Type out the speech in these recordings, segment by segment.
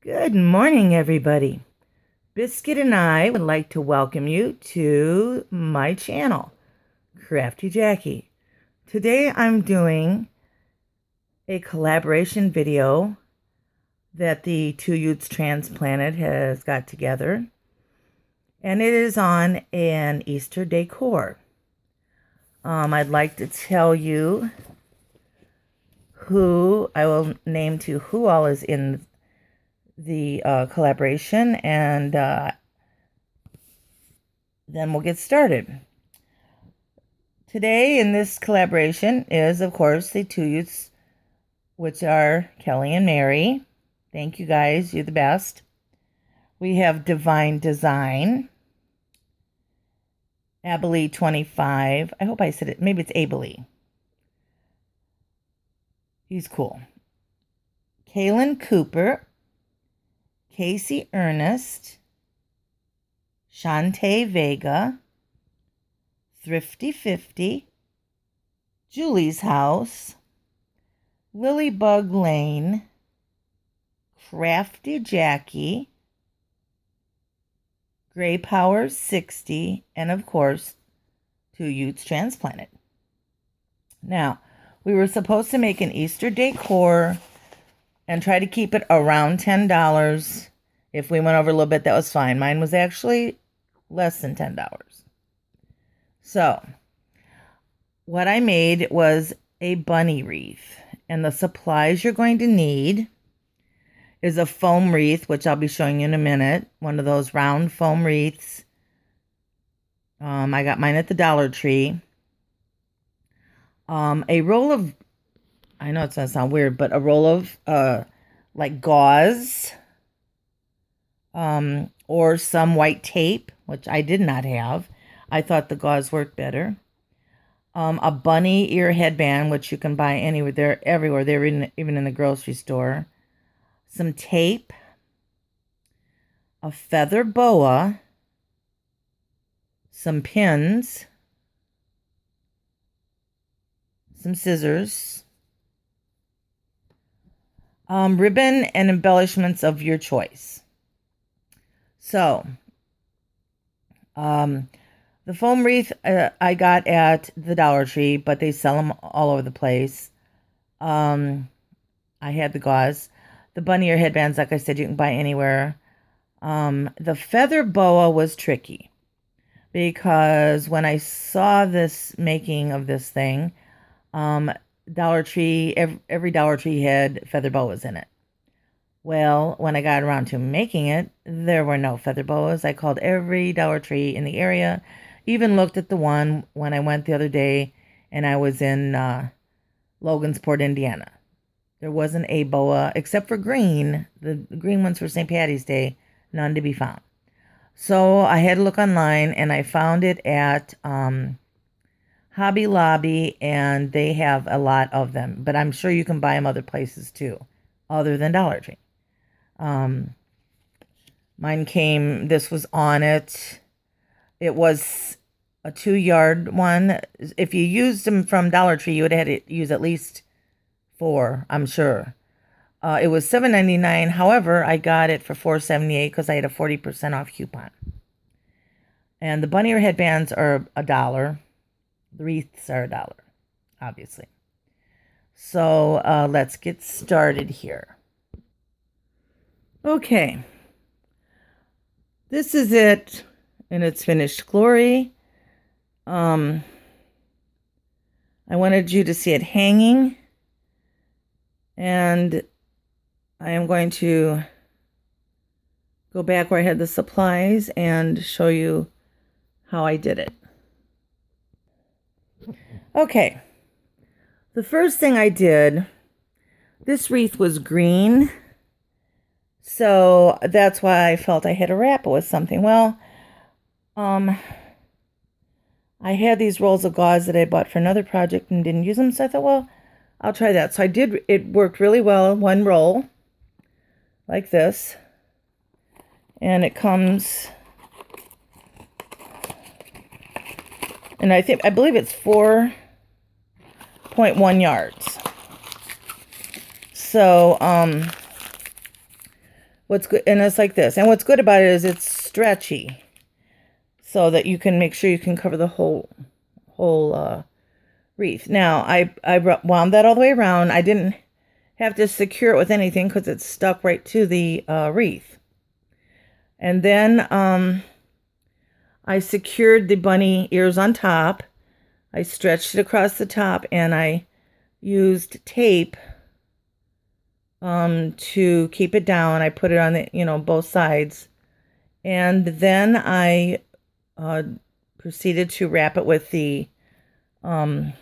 Good morning, everybody. Biscuit and I would like to welcome you to my channel, Crafty Jacki. Today I'm doing a collaboration video that the twoyoots transplanted has got together, and it is on an Easter decor. I'd like to tell you who I will name to who all is in the collaboration, and then we'll get started. Today in this collaboration is, of course, the twoyoots, which are Kelly and Mary. Thank you guys, you're the best. We have Deevine Design, Abilene 25. I hope I said it. Maybe it's Abilene. He's cool. Kaelyn Cooper, Casey Earnest, Shante Vega, ThriftyFifty, Julie's House, Lilleybugglane, Crafty Jacki, Gray Power 60, and of course, twoyoots transplanted. Now, we were supposed to make an Easter decor and try to keep it around $10. If we went over a little bit, that was fine. Mine was actually less than $10. So, what I made was a bunny wreath. And the supplies you're going to need is a foam wreath, which I'll be showing you in a minute. One of those round foam wreaths. I got mine at the Dollar Tree. A roll of, I know it's going to sound weird, but a roll of like gauze, or some white tape, which I did not have. I thought the gauze worked better. A bunny ear headband, which you can buy anywhere. They're everywhere. They're even in the grocery store. Some tape. A feather boa. Some pins. Some scissors. Ribbon and embellishments of your choice. So, the foam wreath I got at the Dollar Tree, but they sell them all over the place. I had the gauze. The bunny ear headbands, like I said, you can buy anywhere. The feather boa was tricky because when I saw this making of this thing, Dollar Tree, every Dollar Tree had feather boas in it. Well, when I got around to making it, there were no feather boas. I called every Dollar Tree in the area, even looked at the one when I went the other day and I was in Logansport, Indiana. There wasn't a boa except for green. The green ones for St. Patty's Day, none to be found. So I had to look online and I found it at Hobby Lobby, and they have a lot of them, but I'm sure you can buy them other places too, other than Dollar Tree. Mine came, this was on it. It was a 2-yard one. If you used them from Dollar Tree, you would have had to use at least 4, I'm sure. It was $7.99. However, I got it for $4.78 because I had a 40% off coupon. And the bunny ear headbands are $1. The wreaths are $1, obviously. So let's get started here. Okay. This is it in its finished glory. I wanted you to see it hanging. And I am going to go back where I had the supplies and show you how I did it. Okay, the first thing I did, this wreath was green, so that's why I felt I had to wrap it with something. Well, I had these rolls of gauze that I bought for another project and didn't use them, so I thought, well, I'll try that. So I did, it worked really well, one roll, like this, and it comes, and I believe it's 4.1 yards. So, what's good, and it's like this. And what's good about it is it's stretchy, so that you can make sure you can cover the whole wreath. Now I wound that all the way around. I didn't have to secure it with anything because it's stuck right to the wreath. And then I secured the bunny ears on top. I stretched it across the top, and I used tape to keep it down. I put it on the, both sides. And then I proceeded to wrap it with the boa.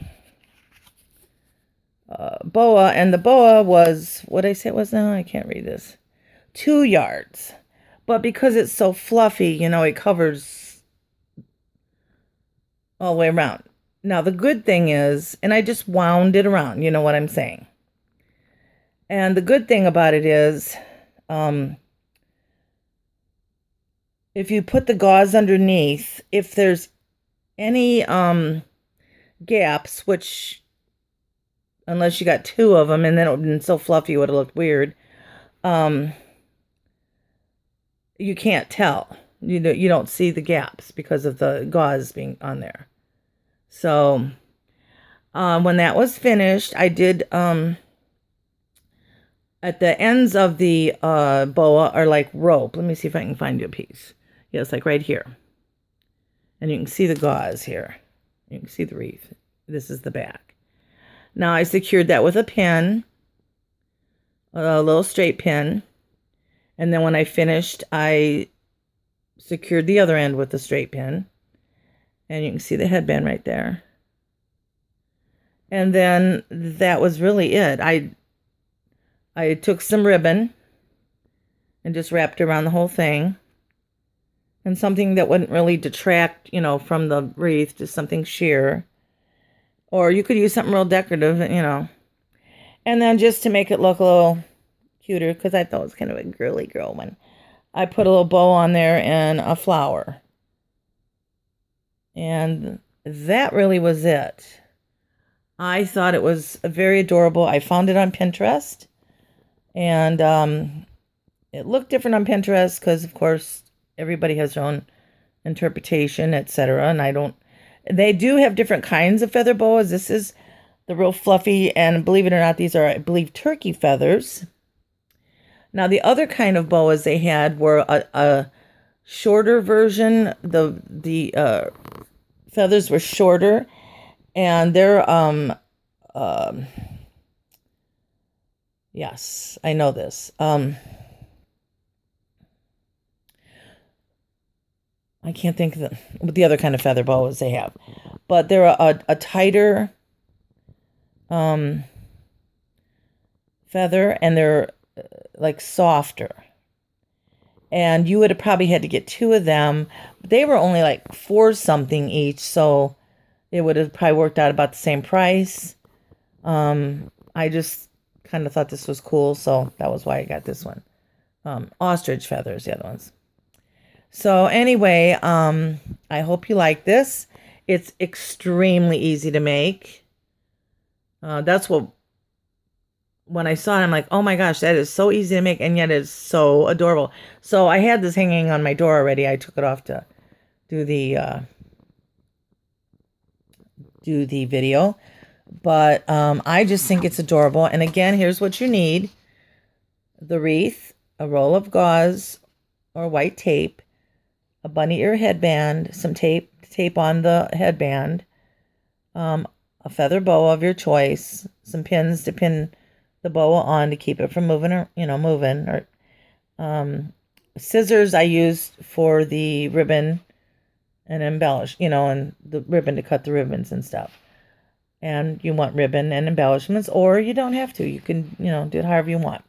And the boa was, what did I say it was now? I can't read this. 2 yards. But because it's so fluffy, it covers all the way around. Now, the good thing is, and I just wound it around, you know what I'm saying. And the good thing about it is, if you put the gauze underneath, if there's any gaps, which, unless you got 2 of them, and then it would have been so fluffy it would have looked weird, you can't tell. You don't see the gaps because of the gauze being on there. So when that was finished, I did at the ends of the boa are like rope. Let me see if I can find you a piece. Yeah, it's like right here. And you can see the gauze here. You can see the wreath. This is the back. Now I secured that with a pin, a little straight pin. And then when I finished, I secured the other end with the straight pin. And you can see the headband right there. And then that was really it. I took some ribbon and just wrapped it around the whole thing. And something that wouldn't really detract, from the wreath, just something sheer. Or you could use something real decorative, And then just to make it look a little cuter, because I thought it was kind of a girly girl one, I put a little bow on there and a flower. And that really was it. I thought it was very adorable. I found it on Pinterest. And it looked different on Pinterest because, of course, everybody has their own interpretation, etc. And they do have different kinds of feather boas. This is the real fluffy, and believe it or not, these are, I believe, turkey feathers. Now, the other kind of boas they had were a shorter version. The feathers were shorter, and they're yes, I know this. I can't think of the other kind of feather boas they have, but they're a tighter feather, and they're like softer. And you would have probably had to get 2 of them. They were only like 4 something each, so it would have probably worked out about the same price. I just kind of thought this was cool, so that was why I got this one. Ostrich feathers, the other ones. So anyway, I hope you like this. It's extremely easy to make. That's what, when I saw it, I'm like, oh my gosh, that is so easy to make, and yet it's so adorable. So I had this hanging on my door already. I took it off to do the video. But I just think it's adorable. And again, here's what you need. The wreath, a roll of gauze or white tape, a bunny ear headband, some tape on the headband, a feather boa of your choice, some pins to pin the boa on to keep it from moving, or scissors I used for the ribbon and embellish, and the ribbon to cut the ribbons and stuff. And you want ribbon and embellishments, or you don't have to. You can, do it however you want.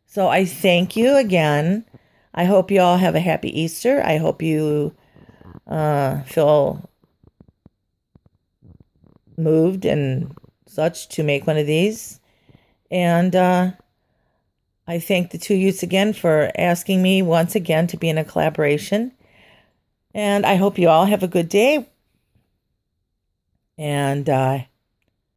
So I thank you again. I hope you all have a happy Easter. I hope you feel moved and such to make one of these. And I thank the twoyoots again for asking me once again to be in a collaboration. And I hope you all have a good day. And